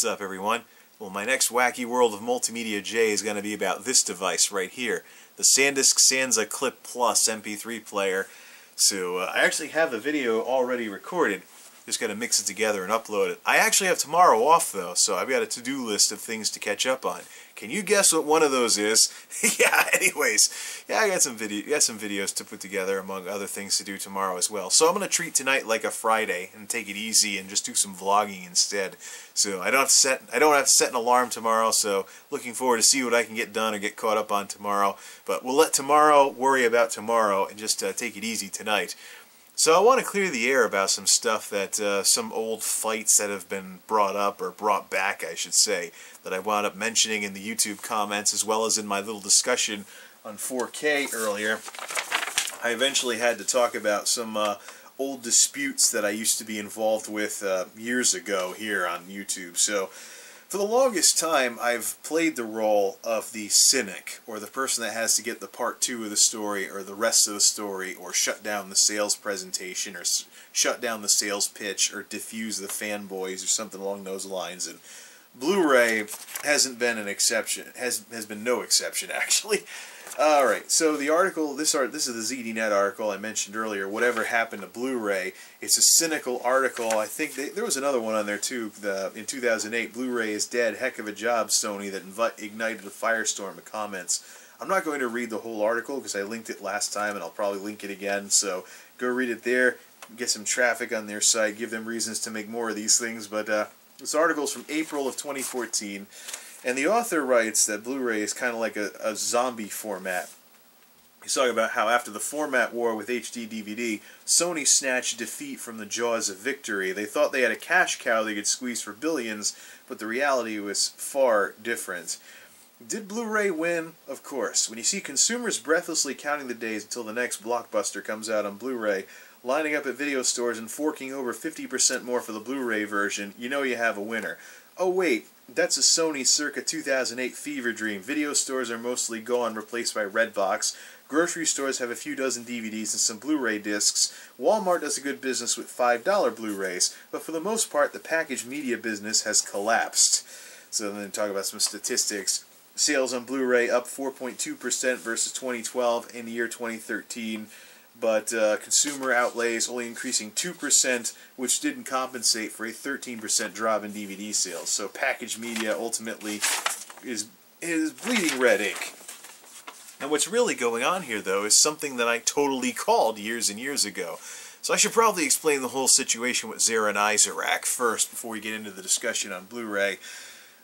What's up, everyone? Well, my next wacky world of MultimediaJay is going to be about this device right here, the SanDisk Sansa Clip Plus MP3 player. So I actually have the video already recorded. Just got to mix it together and upload it. I actually have tomorrow off, though, so I've got a to-do list of things to catch up on. Can you guess what one of those is? Yeah, anyways. Yeah, I got some videos to put together, among other things to do tomorrow as well. So I'm going to treat tonight like a Friday and take it easy and just do some vlogging instead. So I don't have to set an alarm tomorrow, so looking forward to see what I can get done or get caught up on tomorrow. But we'll let tomorrow worry about tomorrow and just take it easy tonight. So I want to clear the air about some stuff that, some old fights that have been brought up, or brought back, I should say, that I wound up mentioning in the YouTube comments as well as in my little discussion on 4K earlier. I eventually had to talk about some old disputes that I used to be involved with years ago here on YouTube. So for the longest time, I've played the role of the cynic, or the person that has to get the part 2 of the story, or the rest of the story, or shut down the sales presentation, or shut down the sales pitch, or diffuse the fanboys, or something along those lines. And Blu-ray hasn't been an exception, has been no exception, actually. Alright, so the article, this is the ZDNet article I mentioned earlier, Whatever Happened to Blu-ray. It's a cynical article. I think there was another one on there too, in 2008, Blu Ray Is Dead, heck of a job, Sony, that ignited a firestorm of comments. I'm not going to read the whole article because I linked it last time and I'll probably link it again, so go read it there, get some traffic on their site, give them reasons to make more of these things. But this article is from April of 2014. And the author writes that Blu-ray is kind of like a zombie format. He's talking about how after the format war with HD DVD, Sony snatched defeat from the jaws of victory. They thought they had a cash cow they could squeeze for billions, but the reality was far different. Did Blu-ray win? Of course. When you see consumers breathlessly counting the days until the next blockbuster comes out on Blu-ray, lining up at video stores and forking over 50% more for the Blu-ray version, you know you have a winner. Oh wait, that's a Sony circa 2008 fever dream. Video stores are mostly gone, replaced by Redbox. Grocery stores have a few dozen DVDs and some Blu-ray discs. Walmart does a good business with $5 Blu-rays, but for the most part, the packaged media business has collapsed. So then they talk about some statistics. Sales on Blu-ray up 4.2% versus 2012 in the year 2013. But consumer outlays only increasing 2%, which didn't compensate for a 13% drop in DVD sales. So packaged media ultimately is bleeding red ink. And what's really going on here, though, is something that I totally called years and years ago. So I should probably explain the whole situation with Zaranyzerak first before we get into the discussion on Blu-ray.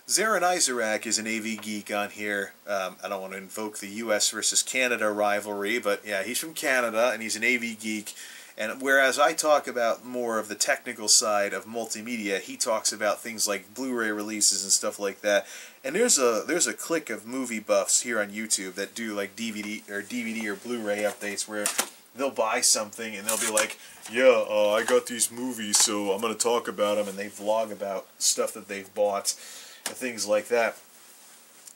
Zaranyzerak is an AV geek on here. I don't want to invoke the US versus Canada rivalry, but yeah, he's from Canada and he's an AV geek. And whereas I talk about more of the technical side of multimedia, he talks about things like Blu-ray releases and stuff like that. And there's a clique of movie buffs here on YouTube that do like DVD or Blu-ray updates where they'll buy something and they'll be like, yeah, I got these movies, so I'm going to talk about them, and they vlog about stuff that they've bought. Things like that.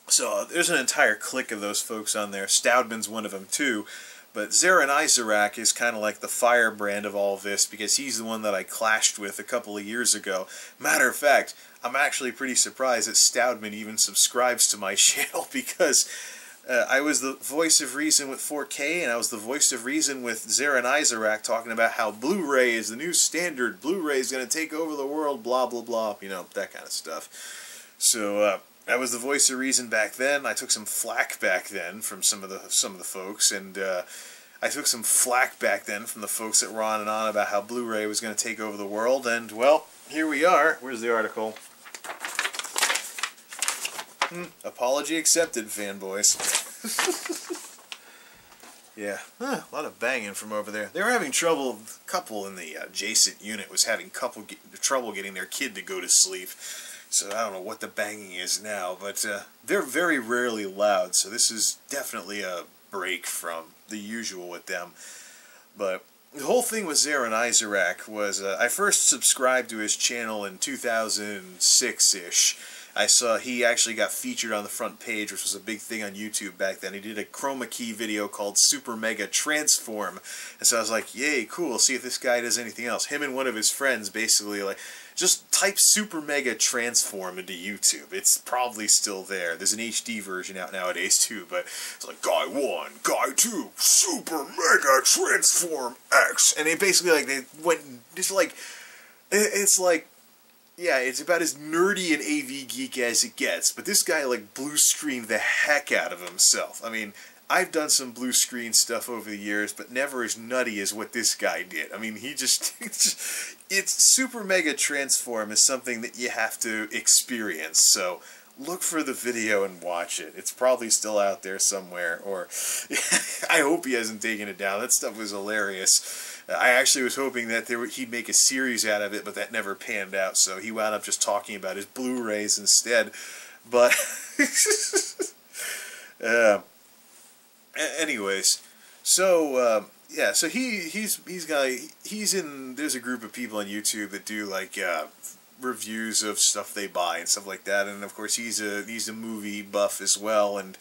So there's an entire clique of those folks on there. Stoudman's one of them too. But Zaranyzerak is kind of like the firebrand of all this because he's the one that I clashed with a couple of years ago. Matter of fact, I'm actually pretty surprised that Stoudman even subscribes to my channel because I was the voice of reason with 4K and I was the voice of reason with Zaranyzerak talking about how Blu-ray is the new standard. Blu-ray is going to take over the world, blah, blah, blah. You know, that kind of stuff. So I was the voice of reason back then. I took some flack back then from some of the folks, and I took some flack back then from the folks that were on and on about how Blu-ray was going to take over the world. And well, here we are. Where's the article? Apology accepted, fanboys. Yeah, a lot of banging from over there. They were having trouble. A couple in the adjacent unit was having trouble getting their kid to go to sleep. So I don't know what the banging is now, but they're very rarely loud, so this is definitely a break from the usual with them. But the whole thing with Zaranyzerak was, I first subscribed to his channel in 2006-ish, I saw he actually got featured on the front page, which was a big thing on YouTube back then. He did a chroma key video called Super Mega Transform. And so I was like, yay, cool, see if this guy does anything else. Him and one of his friends basically, like, just type Super Mega Transform into YouTube. It's probably still there. There's an HD version out nowadays too, but it's like, Guy 1, Guy 2, Super Mega Transform X. And they basically, like, they went, just like, it's like, yeah, it's about as nerdy and AV geek as it gets, but this guy, like, blue screened the heck out of himself. I mean, I've done some blue screen stuff over the years, but never as nutty as what this guy did. I mean, he just, it's Super Mega Transform is something that you have to experience, so look for the video and watch it. It's probably still out there somewhere, or I hope he hasn't taken it down. That stuff was hilarious. I actually was hoping that he'd make a series out of it, but that never panned out, so he wound up just talking about his Blu-rays instead. But anyways, so yeah, so he's in. There's a group of people on YouTube that do like reviews of stuff they buy and stuff like that, and of course he's a movie buff as well, and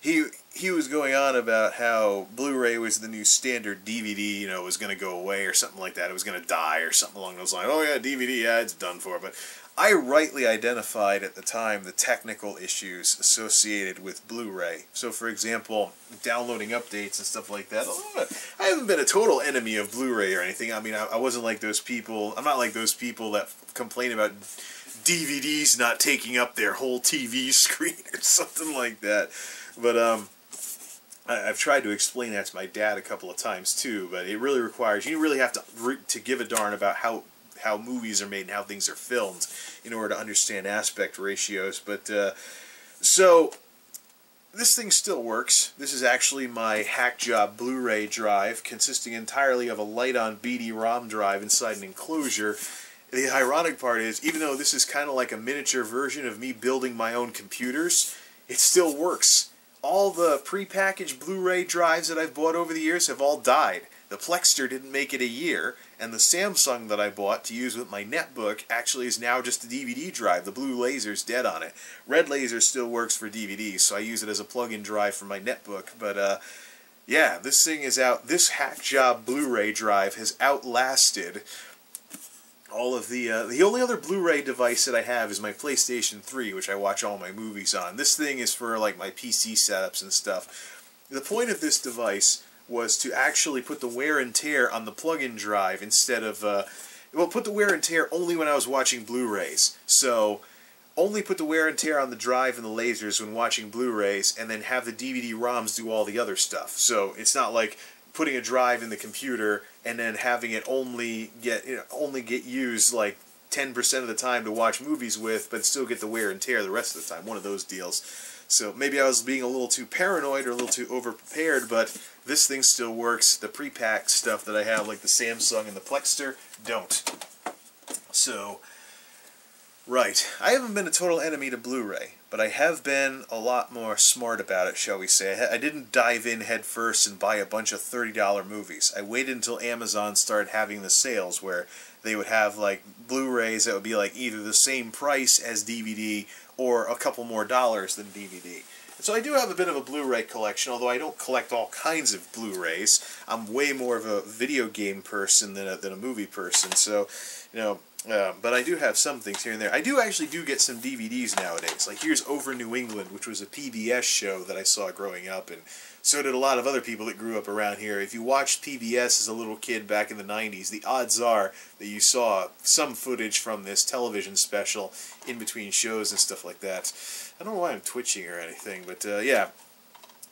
he was going on about how Blu-ray was the new standard DVD, you know, was going to go away or something like that. It was going to die or something along those lines. Oh yeah, DVD, yeah, it's done for. But I rightly identified at the time the technical issues associated with Blu-ray. So, for example, downloading updates and stuff like that. I haven't been a total enemy of Blu-ray or anything. I mean, I wasn't like those people. I'm not like those people that complain about DVDs not taking up their whole TV screen or something like that. But I've tried to explain that to my dad a couple of times too. But it really requires, you really have to give a darn about how movies are made and how things are filmed in order to understand aspect ratios. But so this thing still works. This is actually my hack job Bluray drive, consisting entirely of a light-on BD-ROM drive inside an enclosure. The ironic part is, even though this is kind of like a miniature version of me building my own computers, it still works. All the prepackaged Blu-ray drives that I've bought over the years have all died. The Plexter didn't make it a year, and the Samsung that I bought to use with my netbook actually is now just a DVD drive. The blue laser's dead on it. Red laser still works for DVDs, so I use it as a plug-in drive for my netbook. But yeah, this thing is out. This hack job Blu-ray drive has outlasted all of the only other Blu-ray device that I have is my PlayStation 3, which I watch all my movies on. This thing is for like my PC setups and stuff. The point of this device was to actually put the wear and tear on the plug-in drive instead of, well, put the wear and tear only when I was watching Blu-rays. So, only put the wear and tear on the drive and the lasers when watching Blu-rays, and then have the DVD-ROMs do all the other stuff. So, it's not like putting a drive in the computer and then having it only get used like 10% of the time to watch movies with, but still get the wear and tear the rest of the time. One of those deals. So maybe I was being a little too paranoid or a little too over-prepared, but this thing still works. The pre-packed stuff that I have, like the Samsung and the Plexter, don't. So, right. I haven't been a total enemy to Blu-ray, but I have been a lot more smart about it, shall we say. I didn't dive in head first and buy a bunch of $30 movies. I waited until Amazon started having the sales where they would have like Blu-rays that would be like either the same price as DVD or a couple more dollars than DVD. And so I do have a bit of a Blu-ray collection, although I don't collect all kinds of Blu-rays. I'm way more of a video game person than a movie person, so, you know, but I do have some things here and there. I do get some DVDs nowadays. Like here's Over New England, which was a PBS show that I saw growing up, and so did a lot of other people that grew up around here. If you watched PBS as a little kid back in the 90s, the odds are that you saw some footage from this television special in between shows and stuff like that. I don't know why I'm twitching or anything, but yeah.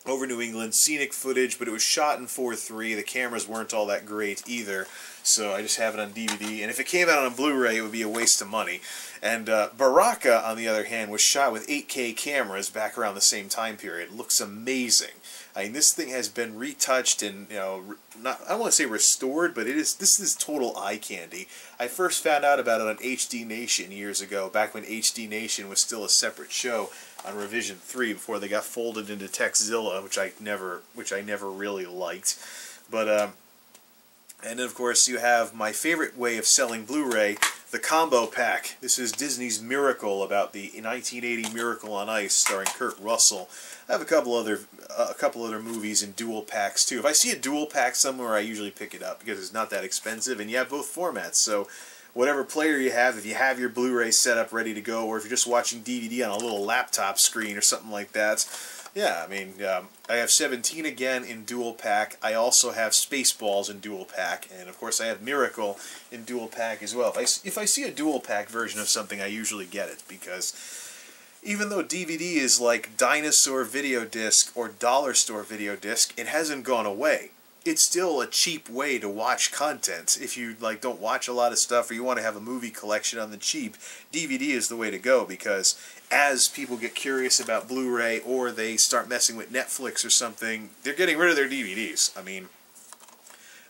Over New England, scenic footage, but it was shot in 4:3. The cameras weren't all that great either, so I just have it on DVD. And if it came out on Blu-ray, it would be a waste of money. And Baraka, on the other hand, was shot with 8K cameras back around the same time period. It looks amazing. I mean, this thing has been retouched and, you know, I don't want to say restored, but this is total eye candy. I first found out about it on HD Nation years ago, back when HD Nation was still a separate show on Revision 3 before they got folded into Texzilla, which I never really liked. But and then of course you have my favorite way of selling Blu-ray, the the combo pack. This is Disney's Miracle, about the 1980 Miracle on Ice starring Kurt Russell. I have a couple other movies in dual packs too. If I see a dual pack somewhere, I usually pick it up because it's not that expensive, and you have both formats. So whatever player you have, if you have your Blu-ray set up ready to go, or if you're just watching DVD on a little laptop screen or something like that, yeah, I mean, I have 17 again in dual pack. I also have Spaceballs in dual pack, and of course I have Miracle in dual pack as well. If I see a dual pack version of something, I usually get it, because even though DVD is like dinosaur video disc or dollar store video disc, it hasn't gone away. It's still a cheap way to watch content. If you don't watch a lot of stuff, or you want to have a movie collection on the cheap, DVD is the way to go, because as people get curious about Blu-ray, or they start messing with Netflix or something, they're getting rid of their DVDs. I mean,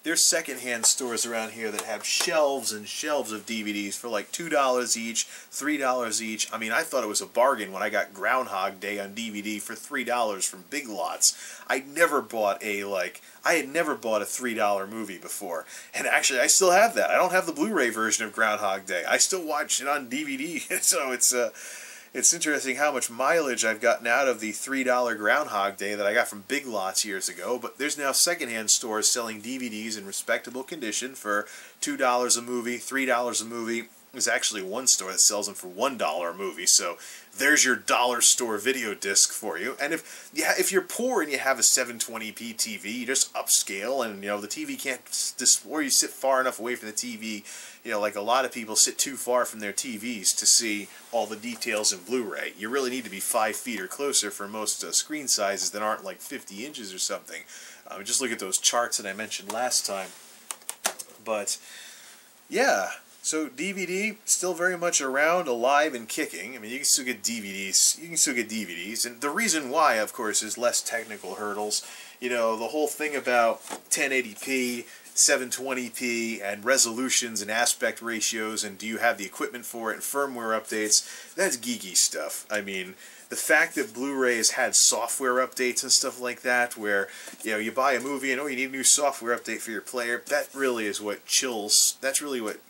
there's secondhand stores around here that have shelves and shelves of DVDs for like $2 each, $3 each. I mean, I thought it was a bargain when I got Groundhog Day on DVD for $3 from Big Lots. I had never bought a $3 movie before. And actually, I still have that. I don't have the Blu-ray version of Groundhog Day. I still watch it on DVD. So it's interesting how much mileage I've gotten out of the $3 Groundhog Day that I got from Big Lots years ago. But there's now secondhand stores selling DVDs in respectable condition for $2 a movie, $3 a movie. There's actually one store that sells them for $1 a movie. So there's your dollar store video disc for you. And if you're poor and you have a 720p TV, you just upscale, and the TV can't, or you sit far enough away from the TV. Like a lot of people sit too far from their TVs to see all the details in Blu-ray. You really need to be 5 feet or closer for most screen sizes that aren't like 50 inches or something. Just look at those charts that I mentioned last time. But yeah, so DVD still very much around, alive and kicking. I mean, you can still get DVDs. You can still get DVDs, and the reason why, of course, is less technical hurdles. The whole thing about 1080p. 720p and resolutions and aspect ratios, and do you have the equipment for it, and firmware updates, that's geeky stuff. I mean, the fact that Blu-ray has had software updates and stuff like that, where you buy a movie and you need a new software update for your player, that really is what chills. That's really what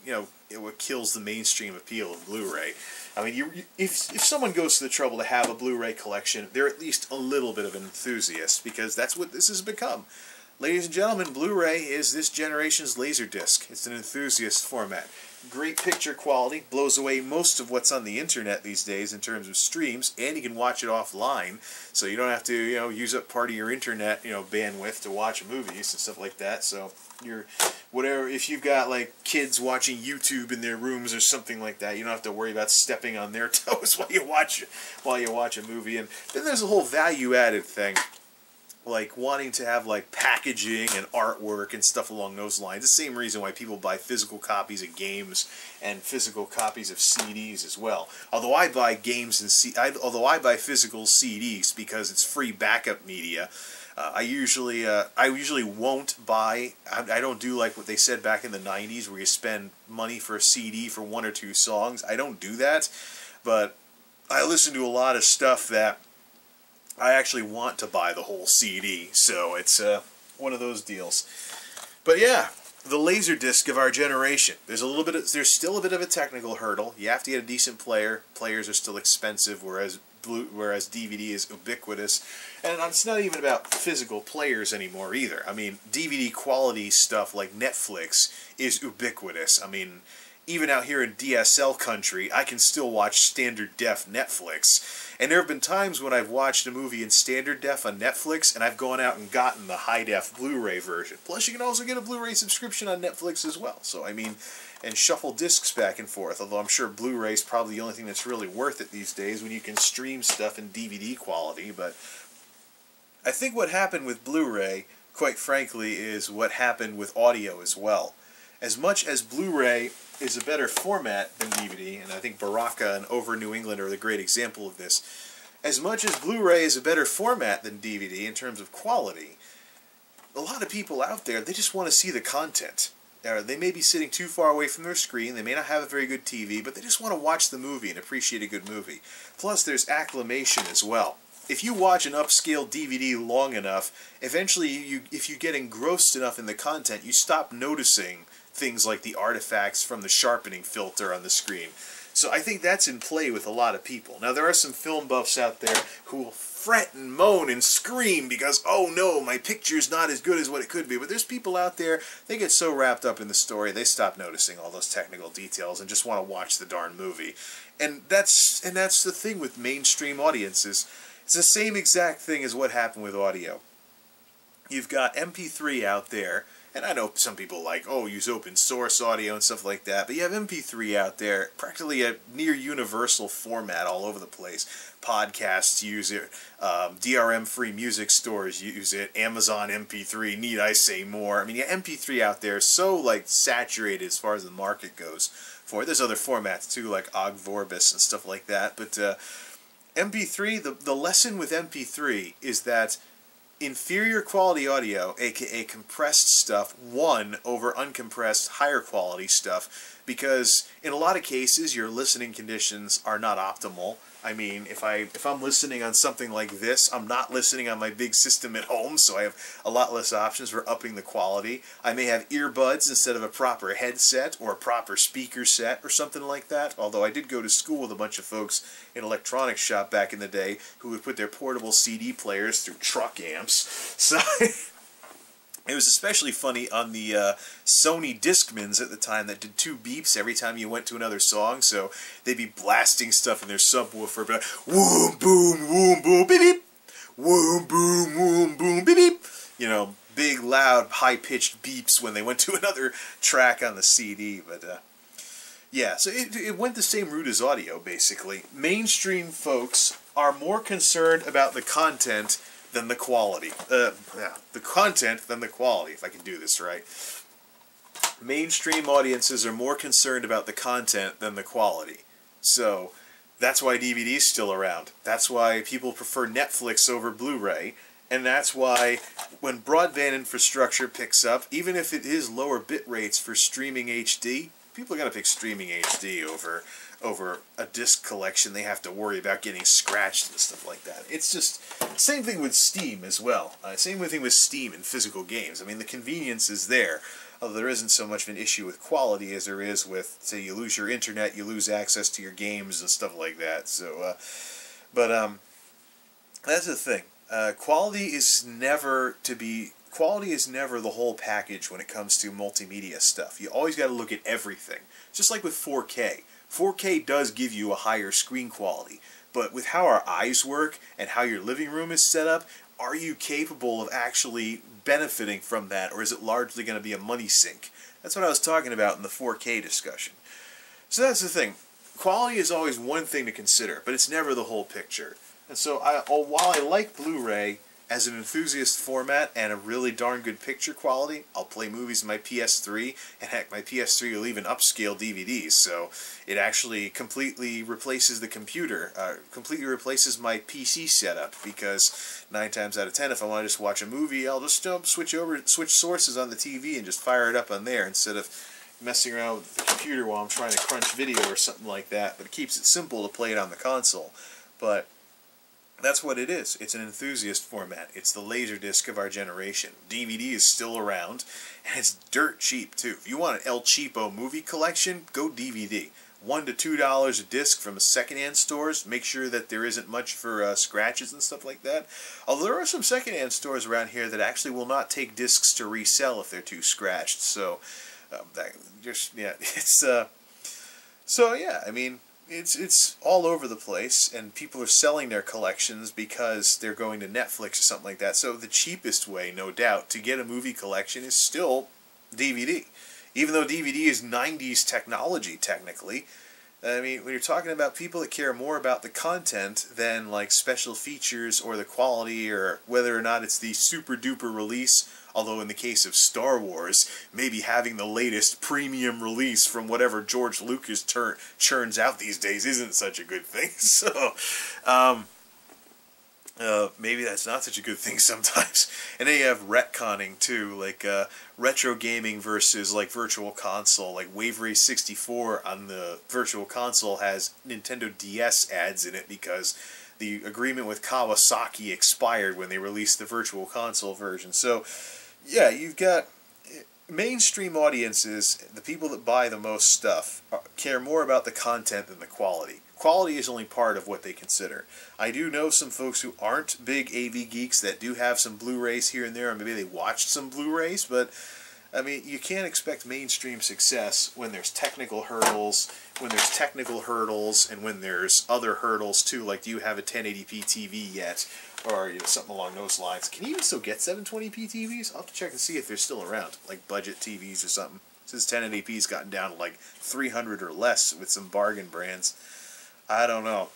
what kills the mainstream appeal of Blu-ray. I mean, if someone goes to the trouble to have a Blu-ray collection, they're at least a little bit of an enthusiast, because that's what this has become. Ladies and gentlemen, Blu-ray is this generation's Laserdisc. It's an enthusiast format. Great picture quality, blows away most of what's on the internet these days in terms of streams, and you can watch it offline, so you don't have to, use up part of your internet, bandwidth to watch movies and stuff like that. So if you've got like kids watching YouTube in their rooms or something like that, you don't have to worry about stepping on their toes while you watch a movie. And then there's a whole value-added thing, like wanting to have like packaging and artwork and stuff along those lines. The same reason why people buy physical copies of games and physical copies of CDs as well. Although I buy physical CDs because it's free backup media. I usually won't buy. I don't do like what they said back in the 90s, where you spend money for a CD for 1 or 2 songs. I don't do that, but I listen to a lot of stuff that I actually want to buy the whole CD, so it's one of those deals. But yeah, the Laserdisc of our generation. There's still a bit of a technical hurdle. You have to get a decent player. Players are still expensive, whereas DVD is ubiquitous. And it's not even about physical players anymore either. I mean, DVD quality stuff like Netflix is ubiquitous. I mean, even out here in DSL country, I can still watch standard def Netflix. And there have been times when I've watched a movie in standard def on Netflix, and I've gone out and gotten the high def Blu-ray version. Plus, you can also get a Blu-ray subscription on Netflix as well. So, I mean, and shuffle discs back and forth. Although I'm sure Blu-ray is probably the only thing that's really worth it these days, when you can stream stuff in DVD quality. But I think what happened with Blu-ray, quite frankly, is what happened with audio as well. As much as Blu-ray is a better format than DVD, and I think Baraka and Over New England are the great example of this, as much as Blu-ray is a better format than DVD in terms of quality, a lot of people out there, they just want to see the content. They may be sitting too far away from their screen, they may not have a very good TV, but they just want to watch the movie and appreciate a good movie. Plus, there's acclimation as well. If you watch an upscale DVD long enough, eventually, if you get engrossed enough in the content, you stop noticing things like the artifacts from the sharpening filter on the screen. So I think that's in play with a lot of people. Now there are some film buffs out there who will fret and moan and scream because, oh no, my picture's not as good as what it could be. But there's people out there, they get so wrapped up in the story, they stop noticing all those technical details and just want to watch the darn movie. And that's the thing with mainstream audiences. It's the same exact thing as what happened with audio. You've got MP3 out there, and I know some people like, oh, use open source audio and stuff like that, but you have MP3 out there, practically a near universal format all over the place. Podcasts use it, DRM-free music stores use it, Amazon MP3, need I say more? I mean, yeah, MP3 out there is so, like, saturated as far as the market goes for it. There's other formats, too, like Ogg Vorbis and stuff like that, but MP3, the lesson with MP3 is that inferior quality audio, aka compressed stuff, won over uncompressed higher quality stuff, because in a lot of cases your listening conditions are not optimal. I mean, if I'm listening on something like this, I'm not listening on my big system at home, so I have a lot less options for upping the quality. I may have earbuds instead of a proper headset or a proper speaker set or something like that, although I did go to school with a bunch of folks in an electronics shop back in the day who would put their portable CD players through truck amps. So it was especially funny on the Sony Discmans at the time that did 2 beeps every time you went to another song, so they'd be blasting stuff in their subwoofer, but like, whoom, boom, beep, beep, whoom, boom, beep, beep. You know, big, loud, high-pitched beeps when they went to another track on the CD, but yeah, so it went the same route as audio, basically. Mainstream folks are more concerned about the content than the quality. The content than the quality, if I can do this right. Mainstream audiences are more concerned about the content than the quality. So that's why DVD's still around. That's why people prefer Netflix over Blu-ray. And that's why when broadband infrastructure picks up, even if it is lower bit rates for streaming HD, people are going to pick streaming HD over a disc collection they have to worry about getting scratched and stuff like that. It's just, same thing with Steam as well. Same thing with Steam and physical games. I mean, the convenience is there, although there isn't so much of an issue with quality as there is with, say, you lose your internet, you lose access to your games and stuff like that. So, that's the thing. Quality is never the whole package when it comes to multimedia stuff. You always got to look at everything. Just like with 4K. 4K does give you a higher screen quality, but with how our eyes work and how your living room is set up, are you capable of actually benefiting from that, or is it largely going to be a money sink? That's what I was talking about in the 4K discussion. So that's the thing. Quality is always one thing to consider, but it's never the whole picture. And so while I like Blu-ray as an enthusiast format and a really darn good picture quality, I'll play movies on my PS3, and heck, my PS3 will even upscale DVDs, so it actually completely replaces the computer, completely replaces my PC setup, because 9 times out of 10, if I want to just watch a movie, I'll just switch sources on the TV and just fire it up on there, instead of messing around with the computer while I'm trying to crunch video or something like that. But it keeps it simple to play it on the console. But that's what it is. It's an enthusiast format. It's the Laserdisc of our generation. DVD is still around, and it's dirt cheap, too. If you want an El Cheapo movie collection, go DVD. $1 to $2 a disc from secondhand stores. Make sure that there isn't much for scratches and stuff like that. Although there are some secondhand stores around here that actually will not take discs to resell if they're too scratched. So, I mean, it's all over the place, and people are selling their collections because they're going to Netflix or something like that. So the cheapest way, no doubt, to get a movie collection is still DVD. Even though DVD is 90s technology, technically. I mean, when you're talking about people that care more about the content than, like, special features or the quality or whether or not it's the super-duper release, although in the case of Star Wars, maybe having the latest premium release from whatever George Lucas churns out these days isn't such a good thing. So, maybe that's not such a good thing sometimes. And then you have retconning too, like retro gaming versus like virtual console. Like Wave Race 64 on the virtual console has Nintendo DS ads in it because the agreement with Kawasaki expired when they released the virtual console version. So yeah, you've got mainstream audiences, the people that buy the most stuff, care more about the content than the quality. Quality is only part of what they consider. I do know some folks who aren't big AV geeks that do have some Blu-rays here and there, or maybe they watched some Blu-rays, but I mean, you can't expect mainstream success when there's technical hurdles, and when there's other hurdles too, like do you have a 1080p TV yet, or something along those lines. Can you even still get 720p TVs? I'll have to check and see if they're still around, like budget TVs or something. Since 1080p's gotten down to like 300 or less with some bargain brands. I don't know.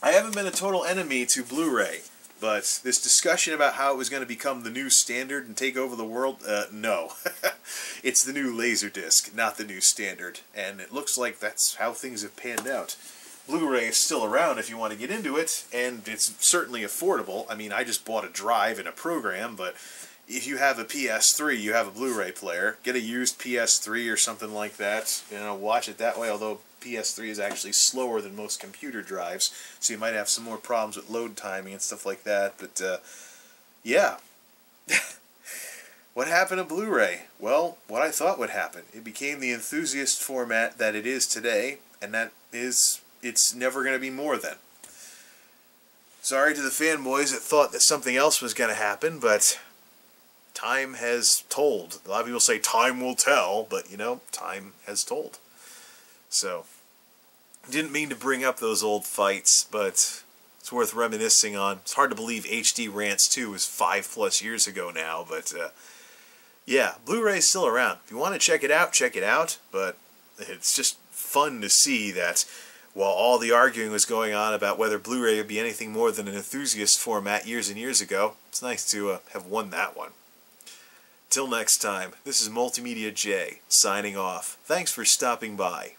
I haven't been a total enemy to Blu-ray, but this discussion about how it was going to become the new standard and take over the world, no. It's the new Laserdisc, not the new standard, and it looks like that's how things have panned out. Blu-ray is still around if you want to get into it, and it's certainly affordable. I mean, I just bought a drive and a program, but if you have a PS3, you have a Blu-ray player. Get a used PS3 or something like that. Watch it that way, although PS3 is actually slower than most computer drives, so you might have some more problems with load timing and stuff like that, but, yeah. What happened to Blu-ray? Well, what I thought would happen. It became the enthusiast format that it is today, and that is, it's never going to be more than. Sorry to the fanboys that thought that something else was going to happen, but time has told. A lot of people say time will tell, but, time has told. So, didn't mean to bring up those old fights, but it's worth reminiscing on. It's hard to believe HD Rants 2 was 5+ years ago now, but yeah, Blu-ray's still around. If you want to check it out, but it's just fun to see that while all the arguing was going on about whether Blu-ray would be anything more than an enthusiast format years and years ago, it's nice to have won that one. Till next time, this is MultimediaJay signing off. Thanks for stopping by.